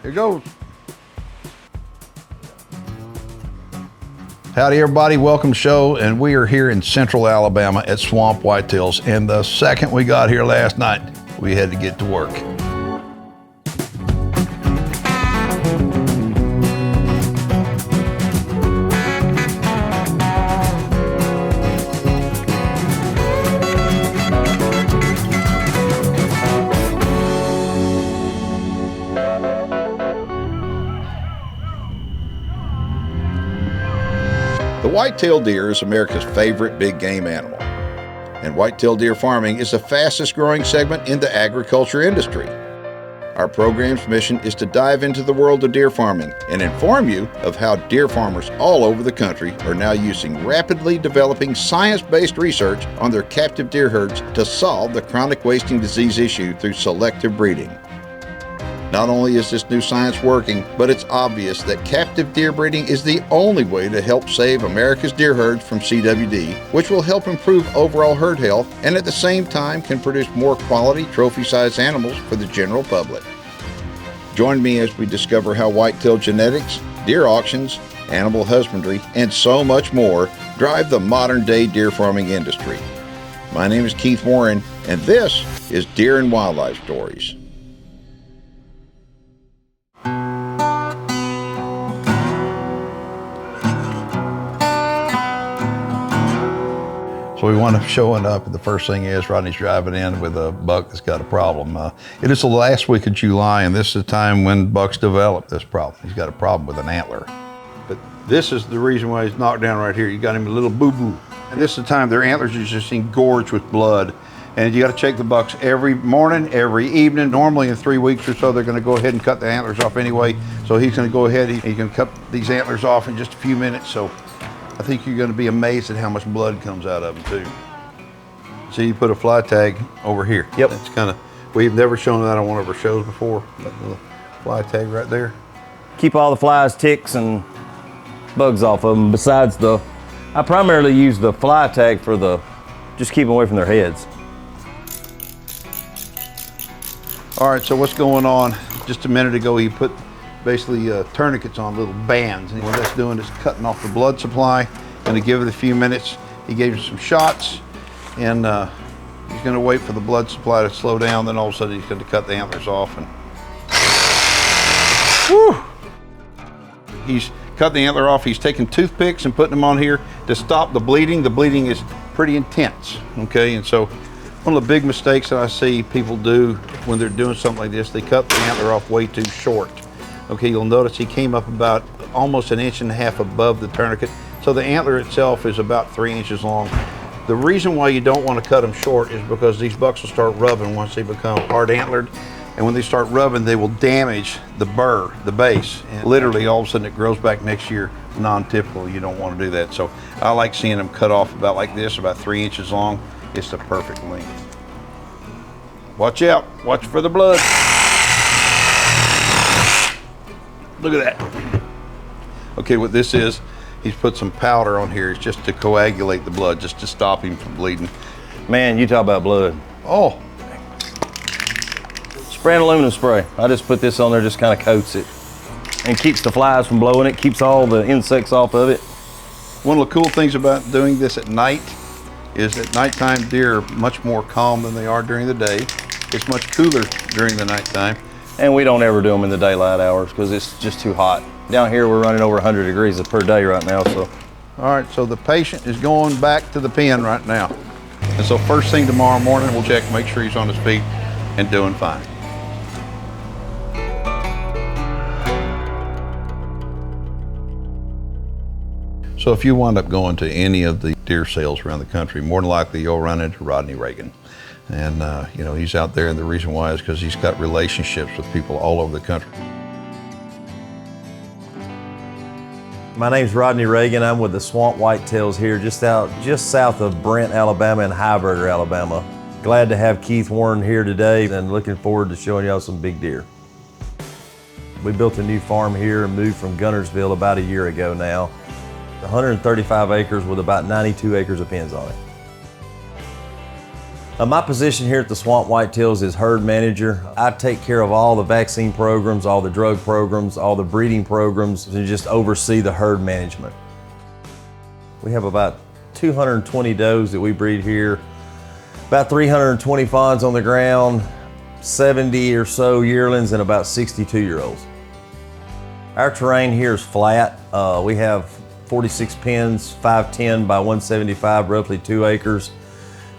Here goes. Howdy everybody, welcome to the show, and we are here in central Alabama at Swamp Whitetails, and the second we got here last night, we had to get to work. The white-tailed deer is America's favorite big game animal, and white-tailed deer farming is the fastest growing segment in the agriculture industry. Our program's mission is to dive into the world of deer farming and inform you of how deer farmers all over the country are now using rapidly developing science-based research on their captive deer herds to solve the chronic wasting disease issue through selective breeding. Not only is this new science working, but it's obvious that captive deer breeding is the only way to help save America's deer herds from CWD, which will help improve overall herd health and at the same time can produce more quality trophy-sized animals for the general public. Join me as we discover how whitetail genetics, deer auctions, animal husbandry, and so much more drive the modern-day deer farming industry. My name is Keith Warren, and this is Deer and Wildlife Stories. So we wind up showing up, and the first thing is Rodney's driving in with a buck that's got a problem. It is the last week of July, and this is the time when bucks develop this problem. He's got a problem with an antler. But this is the reason why he's knocked down right here. You got him a little boo-boo. And this is the time their antlers are just engorged with blood. And you got to check the bucks every morning, every evening. Normally in 3 weeks or so, they're going to go ahead and cut the antlers off anyway. So he's going to go ahead, he's going to cut these antlers off in just a few minutes. So I think you're going to be amazed at how much blood comes out of them too. See, you put a fly tag over here. Yep. It's kind of, we've never shown that on one of our shows before. That little fly tag right there. Keep all the flies, ticks, and bugs off of them. Besides I primarily use the fly tag for just keep them away from their heads. All right, so what's going on? Just a minute ago, he put basically tourniquets on little bands, and what that's doing is cutting off the blood supply. Going to give it a few minutes. He gave him some shots, and he's going to wait for the blood supply to slow down. Then all of a sudden he's going to cut the antlers off, and whew, he's cut the antler off. He's taking toothpicks and putting them on here to stop the bleeding. The bleeding is pretty intense, okay? And so one of the big mistakes that I see people do when they're doing something like this, they cut the antler off way too short. Okay, you'll notice he came up about almost 1.5 inches above the tourniquet. So the antler itself is about 3 inches long. The reason why you don't want to cut them short is because these bucks will start rubbing once they become hard antlered. And when they start rubbing, they will damage the burr, the base. And literally all of a sudden it grows back next year, non-typical. You don't want to do that. So I like seeing them cut off about like this, about 3 inches long. It's the perfect length. Watch out, watch for the blood. Look at that. Okay, what this is, he's put some powder on here. It's just to coagulate the blood, just to stop him from bleeding. Man, you talk about blood. Oh. Spray an aluminum spray. I just put this on there, just kind of coats it. And keeps the flies from blowing it, keeps all the insects off of it. One of the cool things about doing this at night is at nighttime deer are much more calm than they are during the day. It's much cooler during the nighttime. And we don't ever do them in the daylight hours because it's just too hot. Down here we're running over 100 degrees per day right now. So, all right, so the patient is going back to the pen right now. And so first thing tomorrow morning, we'll check, make sure he's on his feet and doing fine. So if you wind up going to any of the deer sales around the country, more than likely you'll run into Rodney Reagan. And you know, he's out there, and the reason why is because he's got relationships with people all over the country. my name's Rodney Reagan. I'm with the Swamp Whitetails here just south of Brent, Alabama and Highburger, Alabama. Glad to have Keith Warren here today and looking forward to showing y'all some big deer. We built a new farm here and moved from Guntersville about a year ago now. 135 acres with about 92 acres of pens on it. My position here at the Swamp Whitetails is herd manager. I take care of all the vaccine programs, all the drug programs, all the breeding programs, and just oversee the herd management. We have about 220 does that we breed here, about 320 fawns on the ground, 70 or so yearlings, and about 60 two-year-olds. Our terrain here is flat. We have 46 pens, 510 by 175, roughly 2 acres.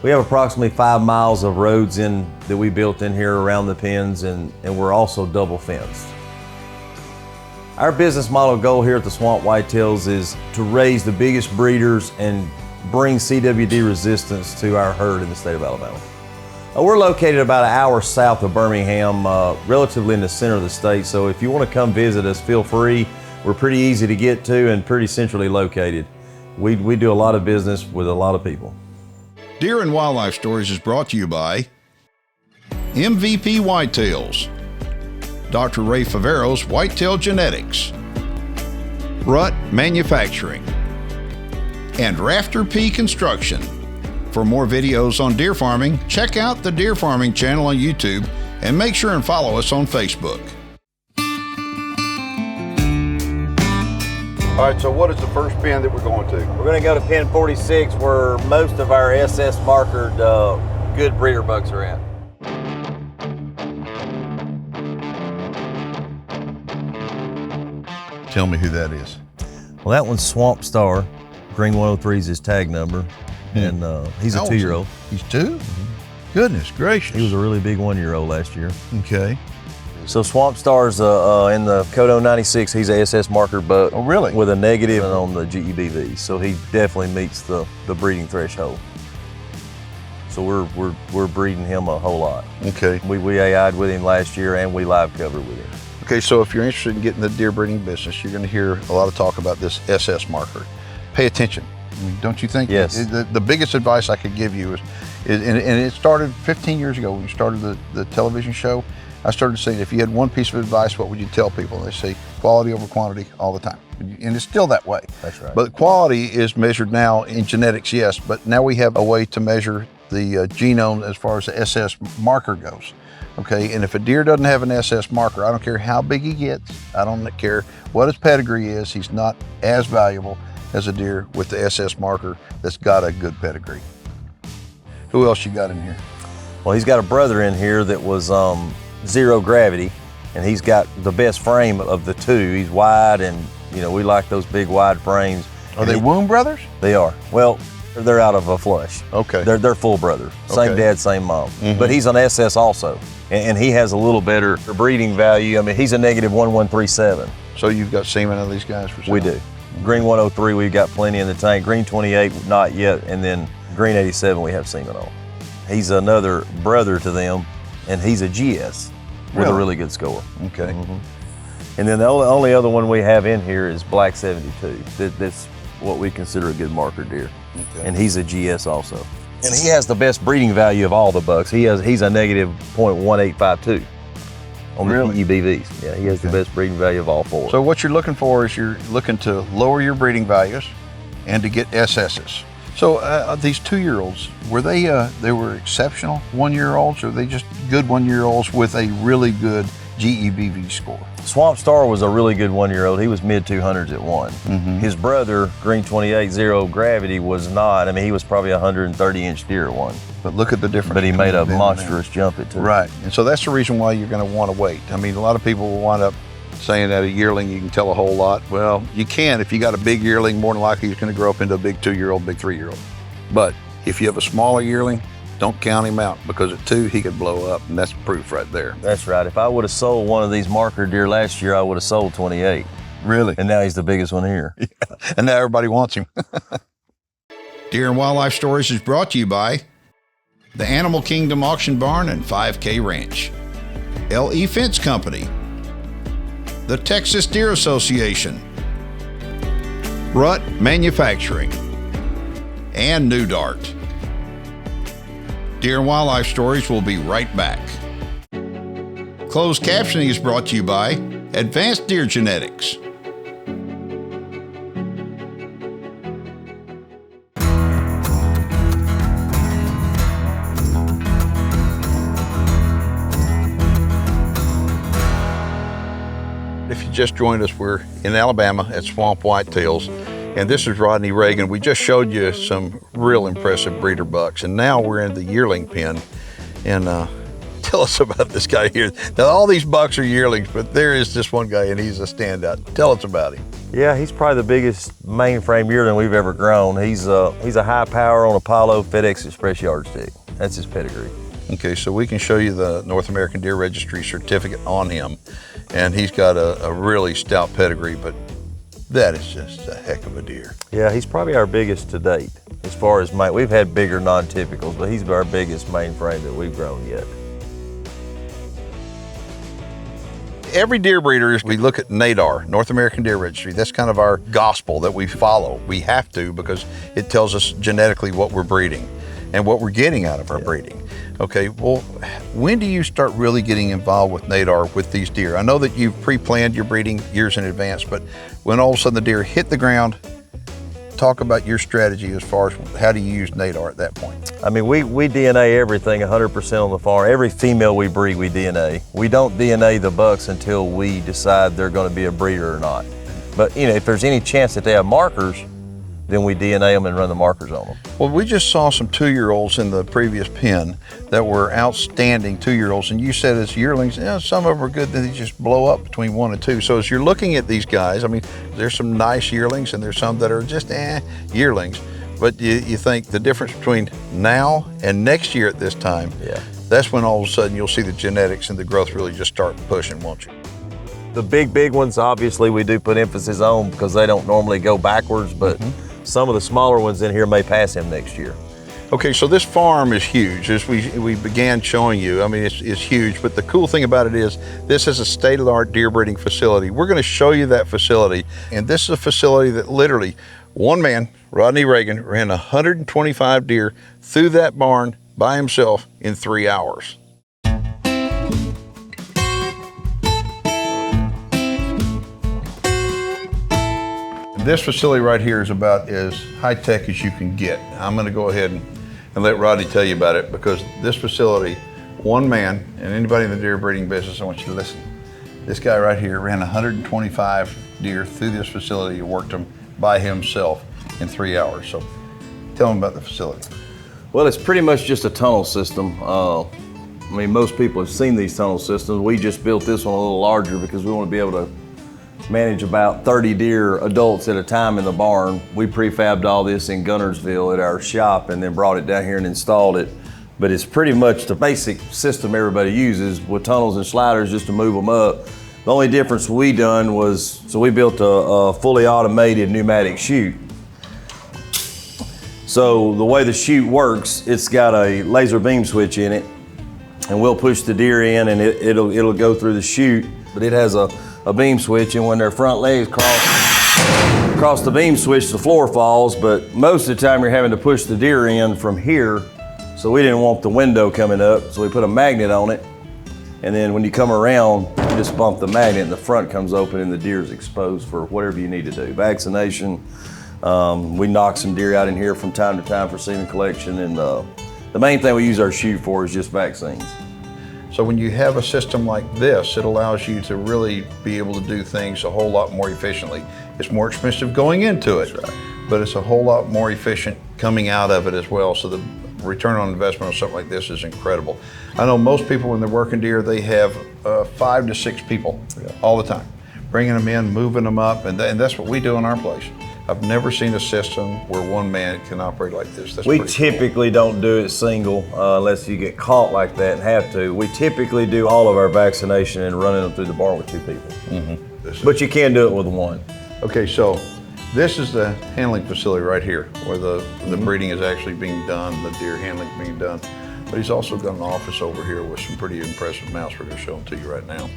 We have approximately 5 miles of roads that we built in here around the pens, and we're also double fenced. Our business model goal here at the Swamp Whitetails is to raise the biggest breeders and bring CWD resistance to our herd in the state of Alabama. We're located about an hour south of Birmingham, relatively in the center of the state, so if you want to come visit us, feel free. We're pretty easy to get to and pretty centrally located. We do a lot of business with a lot of people. Deer and Wildlife Stories is brought to you by MVP Whitetails, Dr. Ray Favero's Whitetail Genetics, Rut Manufacturing, and Rafter P Construction. For more videos on deer farming, check out the Deer Farming channel on YouTube and make sure and follow us on Facebook. All right, so what is the first pen that we're going to? We're going to go to pen 46, where most of our SS markered good breeder bucks are at. Tell me who that is. Well, that one's Swamp Star. Green 103 is his tag number, and he's a 2-year-old. He's 2? Mm-hmm. Goodness gracious. He was a really big 1-year-old last year. Okay. So Swamp Star's in the Code 096, he's a SS marker buck. Oh, really? With a negative on the GEBV, so he definitely meets the breeding threshold. So we're breeding him a whole lot. Okay. We AI'd with him last year, and we live covered with him. Okay, so if you're interested in getting the deer breeding business, you're going to hear a lot of talk about this SS marker. Pay attention. I mean, don't you think? Yes. The biggest advice I could give you is and it started 15 years ago when you started the television show. I started saying, if you had one piece of advice, what would you tell people? And they say, quality over quantity all the time. And it's still that way. That's right. But quality is measured now in genetics, yes, but now we have a way to measure the genome as far as the SS marker goes. Okay, and if a deer doesn't have an SS marker, I don't care how big he gets, I don't care what his pedigree is, he's not as valuable as a deer with the SS marker that's got a good pedigree. Who else you got in here? Well, he's got a brother in here that was zero gravity, and he's got the best frame of the two. He's wide, and you know, we like those big wide frames. Are they womb brothers? They are. Well, they're out of a flush. Okay. They're full brothers. Same Okay. dad, same mom. Mm-hmm. But he's an SS also, and he has a little better breeding value. I mean, he's a negative 1137. So you've got semen of these guys for sale? We do. Green 103, we've got plenty in the tank. Green 28, not yet, and then Green 87, we have semen on. He's another brother to them, and he's a GS with a really good score. Okay. And then the only other one we have in here is Black 72. That's what we consider a good marker deer. Okay. And he's a GS also. And he has the best breeding value of all the bucks. He's a negative 0.1852 on the EBVs. Yeah, he has the best breeding value of all four. So what you're looking for is you're looking to lower your breeding values and to get SSs. So these 2-year-olds, were they were exceptional 1-year-olds, or were they just good 1-year-olds with a really good GEBV score? Swamp Star was a really good 1-year-old. He was mid 200s at one. His brother, Green 28, zero gravity, was not. I mean, he was probably a 130-inch deer at one. But look at the difference. But he made a monstrous jump at two. Right, and so that's the reason why you're going to want to wait. I mean, a lot of people will wind up saying that a yearling you can tell a whole lot. Well, you can. If you got a big yearling, more than likely he's going to grow up into a big 2-year-old, big 3-year-old. But if you have a smaller yearling, don't count him out, because at 2 he could blow up, and that's proof right there. That's right. If I would have sold one of these marker deer last year, I would have sold 28. Really? And now he's the biggest one here. Yeah. And now everybody wants him. Deer and Wildlife Stories is brought to you by the Animal Kingdom Auction Barn and 5K Ranch, LE Fence Company, the Texas Deer Association, Rut Manufacturing, and New Dart. Deer and Wildlife Stories will be right back. Closed captioning is brought to you by Advanced Deer Genetics. just joined us, we're in Alabama at Swamp Whitetails, and this is Rodney Reagan. We just showed you some real impressive breeder bucks, and now we're in the yearling pen. And tell us about this guy here. Now, all these bucks are yearlings, but there is this one guy, and he's a standout. Tell us about him. Yeah, he's probably the biggest mainframe yearling we've ever grown. He's a high power on Apollo FedEx Express yardstick. That's his pedigree. Okay, so we can show you the North American Deer Registry certificate on him, and he's got a really stout pedigree, but that is just a heck of a deer. Yeah, he's probably our biggest to date. As far as we've had bigger non-typicals, but he's our biggest mainframe that we've grown yet. Every deer breeder, we look at NADR, North American Deer Registry. That's kind of our gospel that we follow. We have to, because it tells us genetically what we're breeding and what we're getting out of our breeding. Okay, well, when do you start really getting involved with NADR with these deer? I know that you've pre-planned your breeding years in advance, but when all of a sudden the deer hit the ground, talk about your strategy as far as how do you use NADR at that point? I mean, we DNA everything 100% on the farm. Every female we breed, we DNA. We don't DNA the bucks until we decide they're going to be a breeder or not. But you know, if there's any chance that they have markers, then we DNA them and run the markers on them. Well, we just saw some 2-year-olds in the previous pen that were outstanding 2-year-olds, and you said as yearlings, some of them are good, then they just blow up between 1 and 2. So as you're looking at these guys, I mean, there's some nice yearlings and there's some that are just yearlings, but you think the difference between now and next year at this time, that's when all of a sudden you'll see the genetics and the growth really just start pushing, won't you? The big ones, obviously, we do put emphasis on because they don't normally go backwards, but some of the smaller ones in here may pass him next year. Okay, so this farm is huge. As we began showing you, I mean, it's huge, but the cool thing about it is this is a state-of-the-art deer breeding facility. We're gonna show you that facility, and this is a facility that literally one man, Rodney Reagan, ran 125 deer through that barn by himself in 3 hours. This facility right here is about as high-tech as you can get. I'm gonna go ahead and let Rodney tell you about it, because this facility, one man, and anybody in the deer breeding business, I want you to listen. This guy right here ran 125 deer through this facility and worked them by himself in 3 hours. So tell him about the facility. Well, it's pretty much just a tunnel system. I mean, most people have seen these tunnel systems. We just built this one a little larger because we want to be able to manage about 30 deer adults at a time in the barn. We prefabbed all this in Gunnersville at our shop and then brought it down here and installed it. But it's pretty much the basic system everybody uses with tunnels and sliders just to move them up. The only difference we done was, so we built a fully automated pneumatic chute. So the way the chute works, it's got a laser beam switch in it, and we'll push the deer in and it'll go through the chute, but it has a beam switch, and when their front legs cross the beam switch, the floor falls, but most of the time you're having to push the deer in from here, so we didn't want the window coming up, so we put a magnet on it, and then when you come around, you just bump the magnet and the front comes open and the deer's exposed for whatever you need to do. Vaccination, we knock some deer out in here from time to time for semen collection, and the main thing we use our chute for is just vaccines. So when you have a system like this, it allows you to really be able to do things a whole lot more efficiently. It's more expensive going into it, but it's a whole lot more efficient coming out of it as well. So the return on investment on something like this is incredible. I know most people when they're working deer, they have 5 to 6 people all the time, bringing them in, moving them up, and that's what we do in our place. I've never seen a system where one man can operate like this. That's we typically don't do it single unless you get caught like that and have to. We typically do all of our vaccination and running them through the barn with 2 people. But you can do it with 1. Okay, so this is the handling facility right here where the breeding is actually being done, the deer handling being done. But he's also got an office over here with some pretty impressive mounts. We're gonna show them to you right now.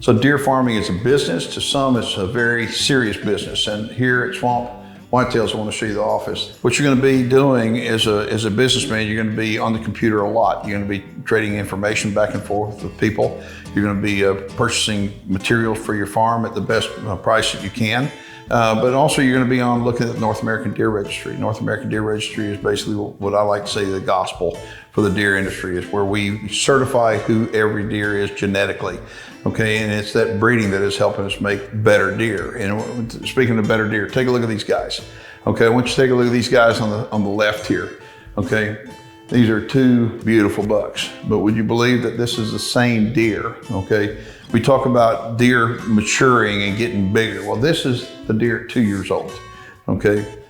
So deer farming is a business. To some, it's a very serious business. And here at Swamp Whitetails, I want to show you the office. What you're going to be doing as a businessman, you're going to be on the computer a lot. You're going to be trading information back and forth with people. You're going to be purchasing materials for your farm at the best price that you can. But also you're going to be on looking at North American Deer Registry. North American Deer Registry is basically what I like to say the gospel for the deer industry, is where we certify who every deer is genetically. Okay, and it's that breeding that is helping us make better deer. And speaking of better deer, take a look at these guys. Okay, I want you to take a look at these guys on the left here. Okay, these are two beautiful bucks, but would you believe that this is the same deer? Okay, we talk about deer maturing and getting bigger. Well, this is the deer at 2 years old. Okay,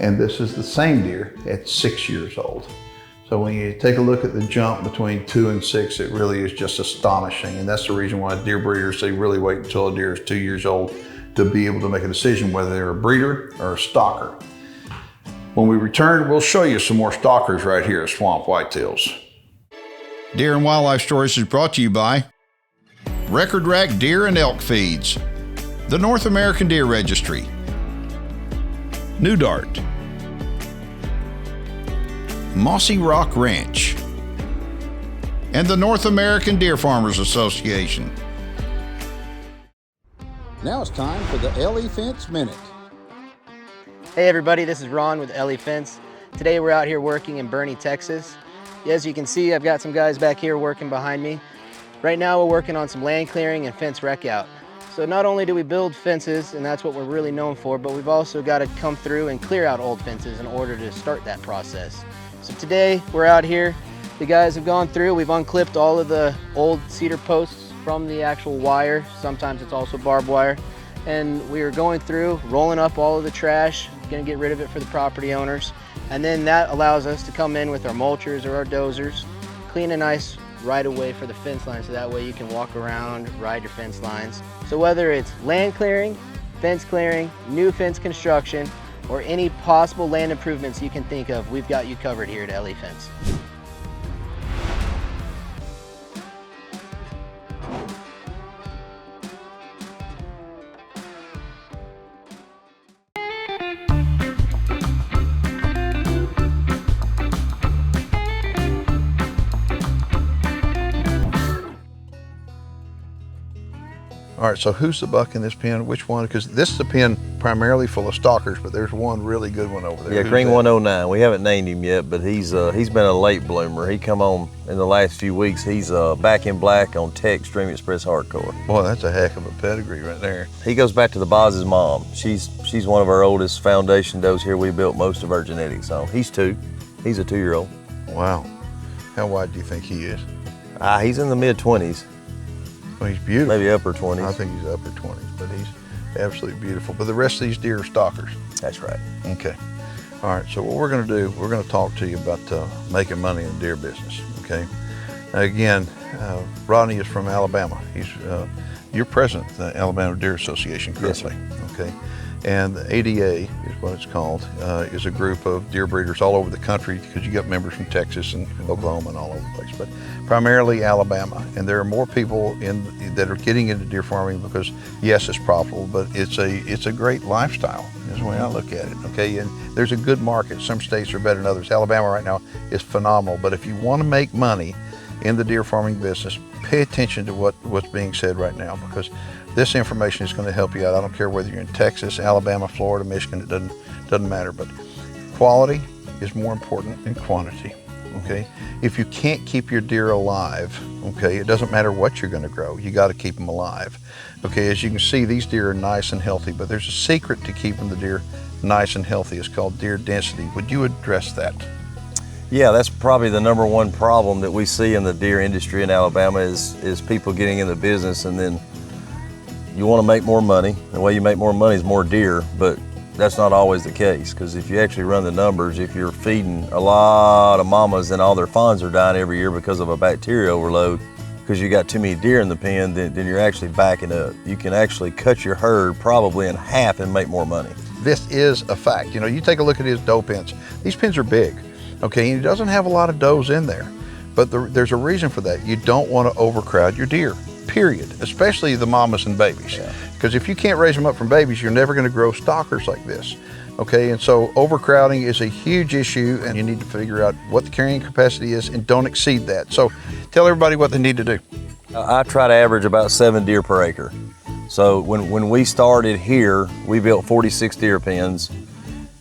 and this is the same deer at 6 years old. So when you take a look at the jump between 2 and 6, it really is just astonishing. And that's the reason why deer breeders, they really wait until a deer is 2 years old to be able to make a decision whether they're a breeder or a stalker. When we return, we'll show you some more stalkers right here at Swamp Whitetails. Deer and Wildlife Stories is brought to you by Record Rack Deer and Elk Feeds, the North American Deer Registry, New Dart, Mossy Rock Ranch, and the North American Deer Farmers Association. Now it's time for the LE Fence Minute. Hey everybody, this is Ron with LE Fence. Today we're out here working in Boerne, Texas. As you can see, I've got some guys back here working behind me. Right now we're working on some land clearing and fence wreck out. So not only do we build fences, and that's what we're really known for, but we've also got to come through and clear out old fences in order to start that process. So today we're out here, the guys have gone through, we've unclipped all of the old cedar posts from the actual wire. Sometimes it's also barbed wire. And we are going through, rolling up all of the trash, gonna get rid of it for the property owners. And then that allows us to come in with our mulchers or our dozers, clean a nice right of way for the fence line, so that way you can walk around, ride your fence lines. So whether it's land clearing, fence clearing, new fence construction, or any possible land improvements you can think of, we've got you covered here at LE Fence. All right, so who's the buck in this pen? Which one? Because this is a pen primarily full of stalkers, but there's one really good one over there. Yeah, Who's Green that? 109. We haven't named him yet, but he's been a late bloomer. He come on in the last few weeks. He's back in black on Tech Extreme Express Hardcore. Boy, that's a heck of a pedigree right there. He goes back to the Boz's mom. She's one of our oldest foundation does here. We built most of our genetics on. He's two. He's a 2-year-old. Wow. How wide do you think he is? He's in the mid-20s. Well, he's beautiful. Maybe upper 20s. I think he's upper 20s, but he's absolutely beautiful. But the rest of these deer are stalkers. That's right. Okay. All right, so what we're gonna do, we're gonna talk to you about making money in the deer business, okay? Now again, Rodney is from Alabama. You're president of the Alabama Deer Association currently. Yes, okay? And the ADA is what it's called, is a group of deer breeders all over the country, because you got members from Texas and Oklahoma and all over the place, but primarily Alabama. And there are more people that are getting into deer farming because, yes, it's profitable, but it's a great lifestyle, is the way I look at it, okay? And there's a good market. Some states are better than others. Alabama right now is phenomenal, but if you want to make money in the deer farming business, pay attention to what's being said right now, because this information is going to help you out. I don't care whether you're in Texas, Alabama, Florida, Michigan, it doesn't matter, but quality is more important than quantity, okay? If you can't keep your deer alive, okay, it doesn't matter what you're going to grow, you got to keep them alive, okay? As you can see, these deer are nice and healthy, but there's a secret to keeping the deer nice and healthy. It's called deer density. Would you address that? Yeah, that's probably the number one problem that we see in the deer industry in Alabama is people getting in the business, and then you want to make more money. The way you make more money is more deer, but that's not always the case, because if you actually run the numbers, if you're feeding a lot of mamas and all their fawns are dying every year because of a bacteria overload, because you got too many deer in the pen, then you're actually backing up. You can actually cut your herd probably in half and make more money. This is a fact. You know, you take a look at his doe pens. These pens are big, okay? And he doesn't have a lot of does in there, but there's a reason for that. You don't want to overcrowd your deer, period, especially the mamas and babies. Because if you can't raise them up from babies, you're never going to grow stalkers like this, okay? And so overcrowding is a huge issue, and you need to figure out what the carrying capacity is and don't exceed that. So tell everybody what they need to do. I try to average about 7 deer per acre. So when we started here, we built 46 deer pens,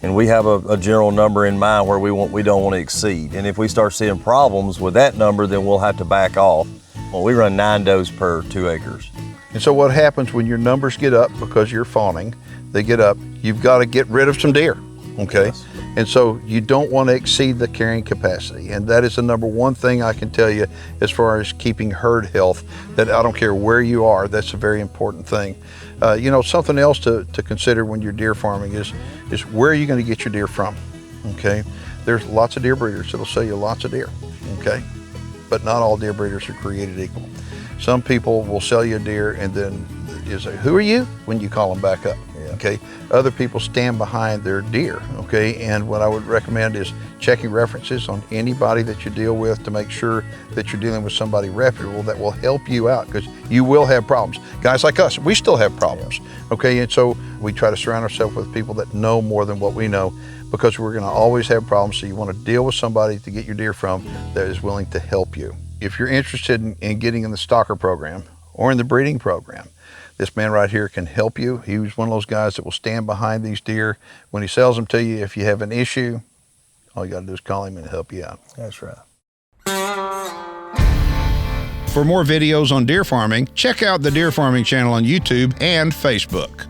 and we have a general number in mind where we don't want to exceed. And if we start seeing problems with that number, then we'll have to back off. Well, we run 9 does per 2 acres. And so what happens when your numbers get up because you're fawning, they get up, you've got to get rid of some deer, okay? Yes. And so you don't want to exceed the carrying capacity. And that is the number one thing I can tell you as far as keeping herd health, that I don't care where you are, that's a very important thing. You know, something else to consider when you're deer farming is where are you going to get your deer from, okay? There's lots of deer breeders that'll sell you lots of deer, okay? But not all deer breeders are created equal. Some people will sell you a deer and then you say, who are you? When you call them back up, okay? Other people stand behind their deer, okay? And what I would recommend is checking references on anybody that you deal with to make sure that you're dealing with somebody reputable that will help you out, because you will have problems. Guys like us, we still have problems, okay? And so we try to surround ourselves with people that know more than what we know, because we're gonna always have problems. So you wanna deal with somebody to get your deer from that is willing to help you. If you're interested in getting in the stalker program or in the breeding program, this man right here can help you. He was one of those guys that will stand behind these deer. When he sells them to you, if you have an issue, all you gotta do is call him and help you out. That's right. For more videos on deer farming, check out the Deer Farming channel on YouTube and Facebook.